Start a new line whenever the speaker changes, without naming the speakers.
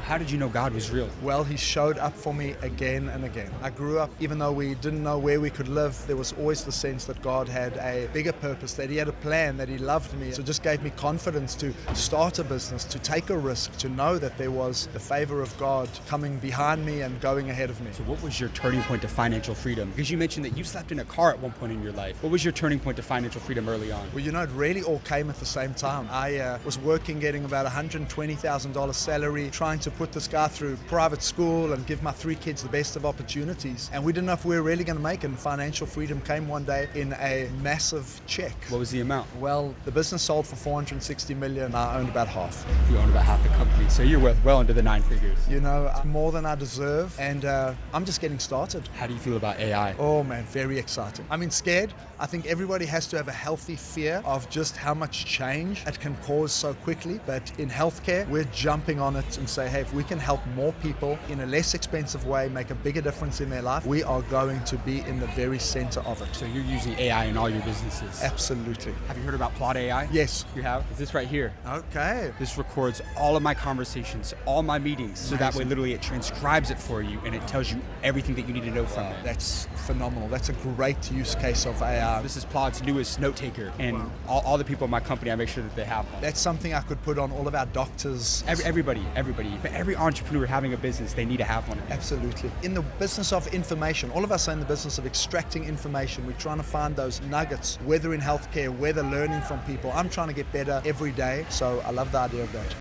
How did you know God was real?
Well, he showed up for me again and again. I grew up, even though we didn't know where we could live, there was always the sense that God had a bigger purpose, that he had a plan, that he loved me. So it just gave me confidence to start a business, to take a risk, to know that there was the favor of God coming behind me and going ahead of me.
So what was your turning point to financial freedom? Because you mentioned that you slept in a car at one point in your life. What was your turning point to financial freedom early on?
Well, it really all came at the same time. I was working, getting about $120,000 salary, trying to put this guy through private school and give my 3 kids the best of opportunities. And we didn't know if we were really going to make it. And financial freedom came one day in a massive check.
What was the amount?
Well, the business sold for $460 million. I owned about half.
You own about half the company, so you're worth well into the 9 figures.
More than I deserve, and I'm just getting started.
How do you feel about AI?
Oh man, very exciting. I mean, scared. I think everybody has to have a healthy fear of just how much change it can cause so quickly. But in healthcare, we're jumping on it and say, hey, if we can help more people in a less expensive way, make a bigger difference in their life, we are going to be in the very center of it.
So you're using AI in all your businesses?
Absolutely.
Have you heard about Plot AI?
Yes.
You have? Is this right here?
Okay.
This records all of my conversations, all my meetings. So that way literally it transcribes it for you and it tells you everything that you need to know from it.
That's phenomenal. That's a great use case of AI.
This is Plot's newest note taker, and all the people in my company, I make sure that they have one.
That's something I could put on all of our doctors.
Everybody. But every entrepreneur having a business, they need to have one.
Absolutely. In the business of information, all of us are in the business of extracting information. We're trying to find those nuggets, whether in healthcare, whether learning from people. I'm trying to get better every day, so I love the idea of that.